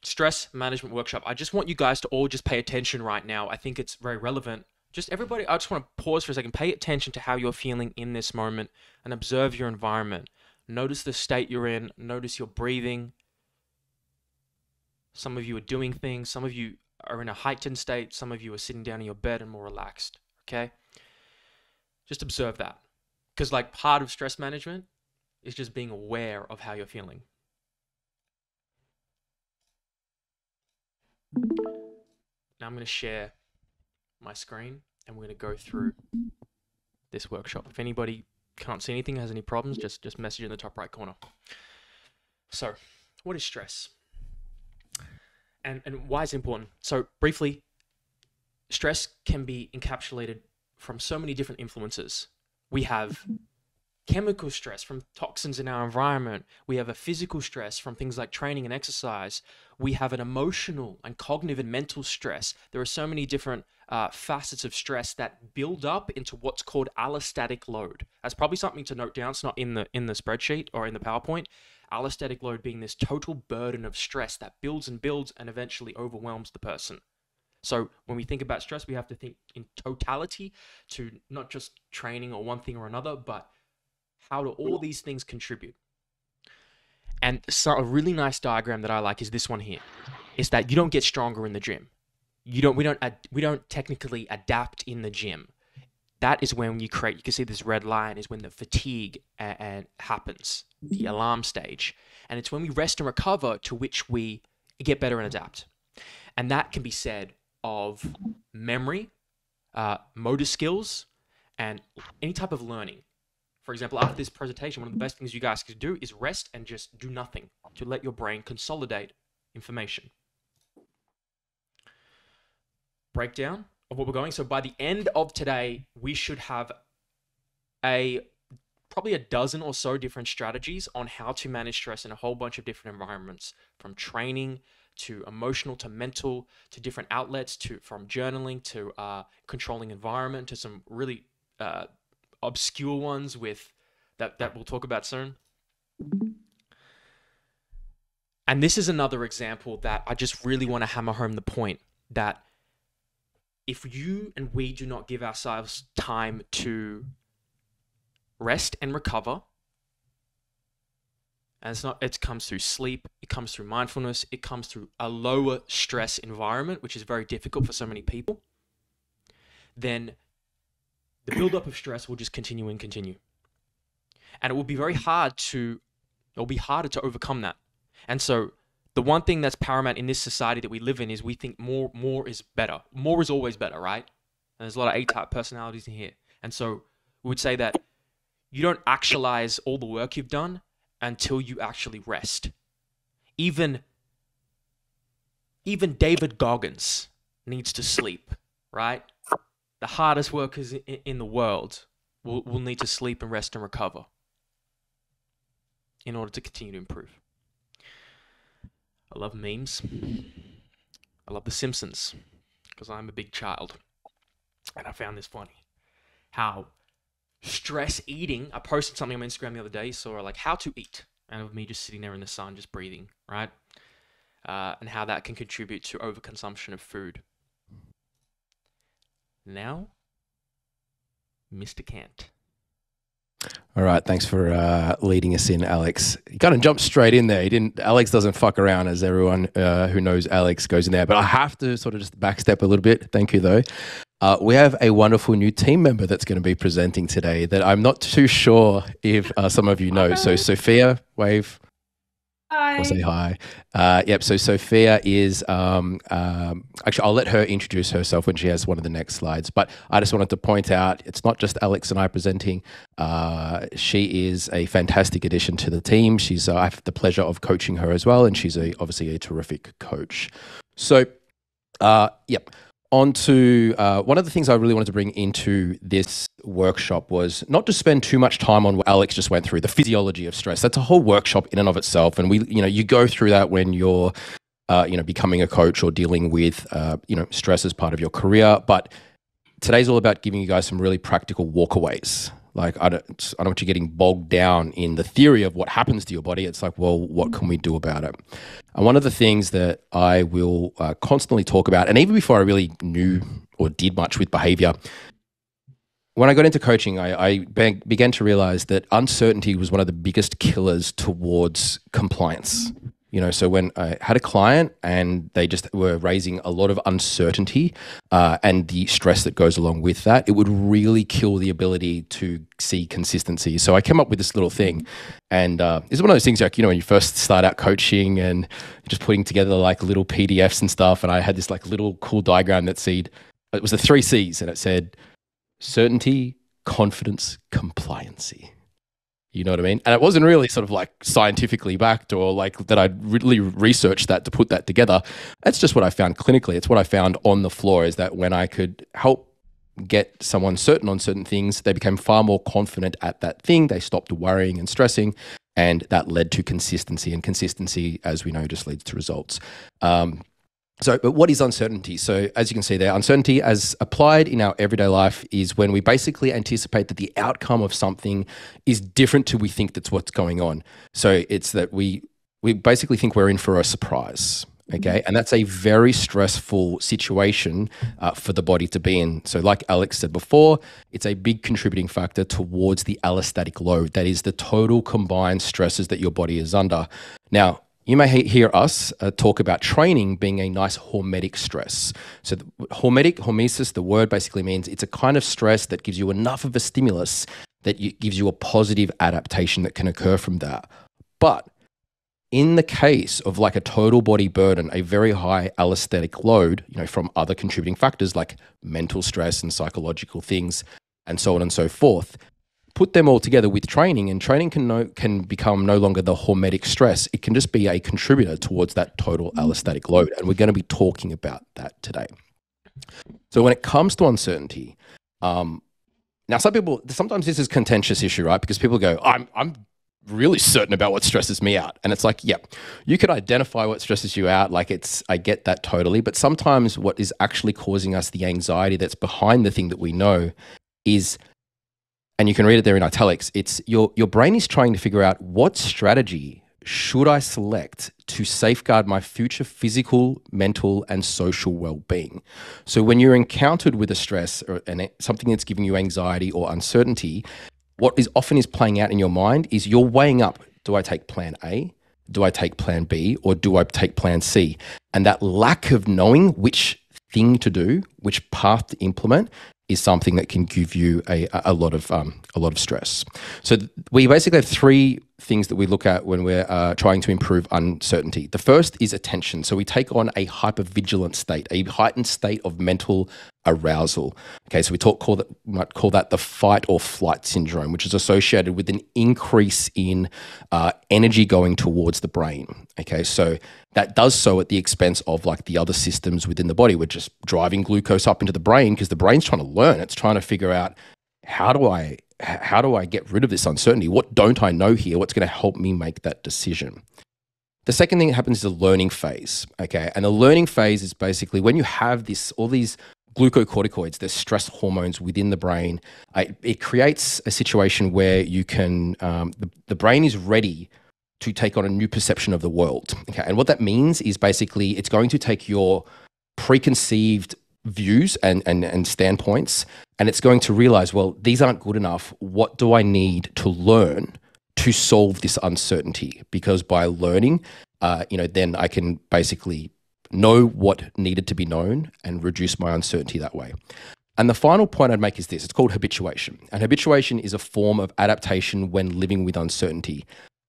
stress management workshop. I just want you guys to all just pay attention right now. I think it's very relevant. Just everybody, I just want to pause for a second. Pay attention to how you're feeling in this moment and observe your environment. Notice the state you're in. Notice your breathing. Some of you are doing things. Some of you are in a heightened state. Some of you are sitting down in your bed and more relaxed. Okay? Just observe that. Because like part of stress management is just being aware of how you're feeling. Now I'm going to share my screen and we're going to go through this workshop. If anybody can't see anything, has any problems, just message in the top right corner. So, what is stress? And why is it important? So, briefly, stress can be encapsulated from so many different influences. We have chemical stress from toxins in our environment. We have a physical stress from things like training and exercise. We have an emotional and cognitive and mental stress. There are so many different facets of stress that build up into what's called allostatic load. That's probably something to note down. It's not in the spreadsheet or in the PowerPoint. Allostatic load being this total burden of stress that builds and builds and eventually overwhelms the person. So when we think about stress, we have to think in totality to not just training or one thing or another, but how do all these things contribute? And so a really nice diagram that I like is this one here. Is that you don't get stronger in the gym. We don't technically adapt in the gym. That is when you can see this red line is when the fatigue and happens, the alarm stage. And it's when we rest and recover to which we get better and adapt. And that can be said of memory, motor skills, and any type of learning. For example, after this presentation, one of the best things you guys can do is rest and just do nothing to let your brain consolidate information. Breakdown of what we're going. So by the end of today, we should have probably a dozen or so different strategies on how to manage stress in a whole bunch of different environments, from training to emotional to mental to different outlets from journaling to controlling environment to some really obscure ones with that we'll talk about soon. And this is another example that I just really want to hammer home the point that if you and we do not give ourselves time to rest and recover, and it comes through sleep, it comes through mindfulness, it comes through a lower stress environment, which is very difficult for so many people, then the buildup of stress will just continue and continue. And it will be harder to overcome that. And so the one thing that's paramount in this society that we live in is we think more is better. More is always better, right? And there's a lot of A-type personalities in here. And so we would say that you don't actualize all the work you've done until you actually rest. Even David Goggins needs to sleep, right? The hardest workers in the world will need to sleep and rest and recover in order to continue to improve. I love memes. I love The Simpsons because I'm a big child. And I found this funny. How stress eating, I posted something on Instagram the other day, saw like how to eat. And of me just sitting there in the sun, just breathing, right? And how that can contribute to overconsumption of food. Now, Mr. Kant. All right, thanks for leading us in, Alex. You kind of jumped straight in there. Alex doesn't fuck around, as everyone who knows Alex goes in there. But I have to sort of just backstep a little bit. Thank you, though. We have a wonderful new team member that's going to be presenting today that I'm not too sure if some of you know. So Sophia, wave. Hi. Or say hi. Yep. So Sophia is actually, I'll let her introduce herself when she has one of the next slides. But I just wanted to point out, it's not just Alex and I presenting. She is a fantastic addition to the team. I have the pleasure of coaching her as well, and she's obviously a terrific coach. So, yep. On to one of the things I really wanted to bring into this workshop was not to spend too much time on what Alex just went through, the physiology of stress. That's a whole workshop in and of itself. And you go through that when you're, becoming a coach or dealing with, stress as part of your career. But today's all about giving you guys some really practical walkaways. Like, I don't want you getting bogged down in the theory of what happens to your body. It's like, well, what can we do about it? And one of the things that I will constantly talk about, and even before I really knew or did much with behavior, when I got into coaching, I began to realize that uncertainty was one of the biggest killers towards compliance. So when I had a client and they just were raising a lot of uncertainty and the stress that goes along with that, it would really kill the ability to see consistency. So I came up with this little thing, and it's one of those things like, when you first start out coaching and you're just putting together like little PDFs and stuff. And I had this like little cool diagram that said, it was the 3 C's, and it said certainty, confidence, compliancy. You know what I mean? And it wasn't really sort of like scientifically backed or like that I'd really researched that to put that together. That's just what I found clinically. It's what I found on the floor, is that when I could help get someone certain on certain things, they became far more confident at that thing. They stopped worrying and stressing, and that led to consistency. And consistency, as we know, just leads to results. But what is uncertainty? So as you can see there, uncertainty as applied in our everyday life is when we basically anticipate that the outcome of something is different to we think that's what's going on. So it's that we basically think we're in for a surprise, okay? And that's a very stressful situation for the body to be in. So like Alex said before, it's a big contributing factor towards the allostatic load. That is the total combined stresses that your body is under. Now, you may hear us talk about training being a nice hormetic stress. So hormesis, the word basically means it's a kind of stress that gives you enough of a stimulus that gives you a positive adaptation that can occur from that. But in the case of like a total body burden, a very high allostatic load, from other contributing factors like mental stress and psychological things and so on and so forth, put them all together with training, and training can become no longer the hormetic stress. It can just be a contributor towards that total allostatic load. And we're going to be talking about that today. So when it comes to uncertainty, now sometimes this is a contentious issue, right? Because people go, I'm really certain about what stresses me out. And it's like, yeah, you could identify what stresses you out. I get that totally. But sometimes what is actually causing us the anxiety that's behind the thing that we know is, and you can read it there in italics, it's your brain is trying to figure out what strategy should I select to safeguard my future physical, mental, and social well-being. So when you're encountered with a stress or something that's giving you anxiety or uncertainty, what is often playing out in your mind is you're weighing up, do I take plan A? Do I take plan B? Or do I take plan C? And that lack of knowing which thing to do, which path to implement, is something that can give you a lot of stress. So we basically have 3 things that we look at when we're trying to improve uncertainty. The first is attention. So we take on a hypervigilant state, a heightened state of mental arousal. Okay, so we might call that the fight or flight syndrome, which is associated with an increase in energy going towards the brain. Okay, so that does so at the expense of like the other systems within the body. We're just driving glucose up into the brain because the brain's trying to learn. It's trying to figure out, how do I get rid of this uncertainty? What don't I know here? What's going to help me make that decision? The second thing that happens is a learning phase. Okay, and the learning phase is basically when you have all these glucocorticoids, the stress hormones within the brain. It creates a situation where you can the brain is ready to take on a new perception of the world. Okay, and what that means is basically it's going to take your preconceived views and standpoints, and it's going to realize, well, these aren't good enough. What do I need to learn to solve this uncertainty? Because by learning, then I can basically know what needed to be known and reduce my uncertainty that way. And the final point I'd make is this. It's called habituation. And habituation is a form of adaptation when living with uncertainty.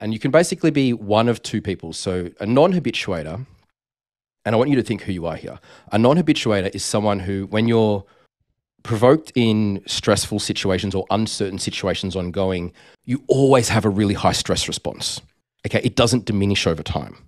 And you can basically be one of 2 people. So a non-habituator, and I want you to think who you are here. A non-habituator is someone who, when you're provoked in stressful situations or uncertain situations ongoing, you always have a really high stress response. Okay, it doesn't diminish over time.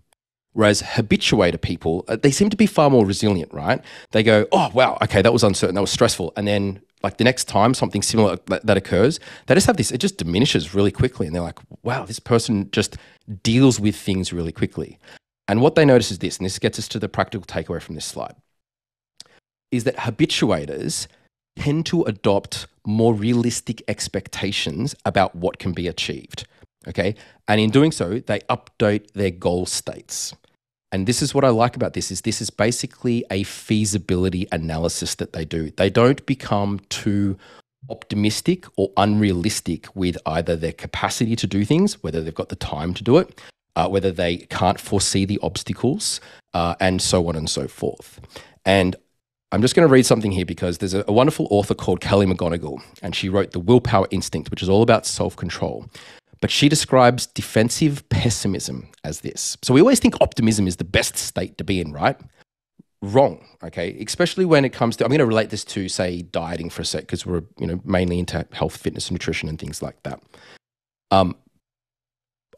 Whereas habituator people, they seem to be far more resilient, right? They go, oh, wow, okay, that was uncertain, that was stressful. And then like the next time something similar that occurs, they just have this, it just diminishes really quickly. And they're like, wow, this person just deals with things really quickly. And what they notice is this, and this gets us to the practical takeaway from this slide, is that habituators tend to adopt more realistic expectations about what can be achieved. Okay. And in doing so, they update their goal states. And this is what I like about this is basically a feasibility analysis that they do. They don't become too optimistic or unrealistic with either their capacity to do things, whether they've got the time to do it, whether they can't foresee the obstacles, and so on and so forth. And I'm just going to read something here because there's a wonderful author called Kelly McGonigal, and she wrote The Willpower Instinct, which is all about self-control. But she describes defensive pessimism as this. So we always think optimism is the best state to be in, right? Wrong, okay? Especially when it comes to, I'm going to relate this to, say, dieting for a sec, because we're mainly into health, fitness, nutrition, and things like that.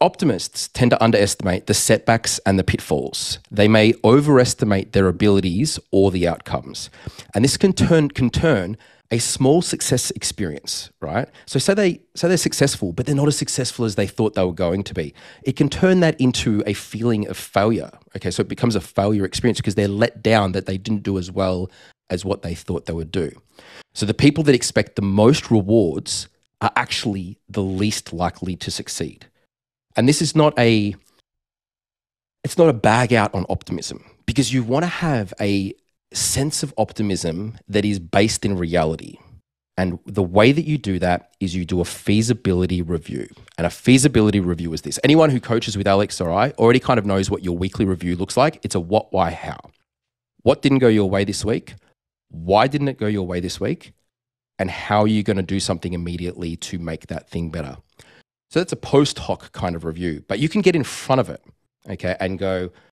Optimists tend to underestimate the setbacks and the pitfalls. They may overestimate their abilities or the outcomes. And this can turn a small success experience, right? So say they're successful, but they're not as successful as they thought they were going to be. It can turn that into a feeling of failure. Okay, so it becomes a failure experience because they're let down that they didn't do as well as what they thought they would do. So the people that expect the most rewards are actually the least likely to succeed. And this is it's not a bag out on optimism, because you want to have a sense of optimism that is based in reality. And the way that you do that is you do a feasibility review. And a feasibility review is this. Anyone who coaches with Alex or I already kind of knows what your weekly review looks like. It's a what, why, how. What didn't go your way this week? Why didn't it go your way this week? And how are you going to do something immediately to make that thing better? So that's a post hoc kind of review, but you can get in front of it, okay, and go,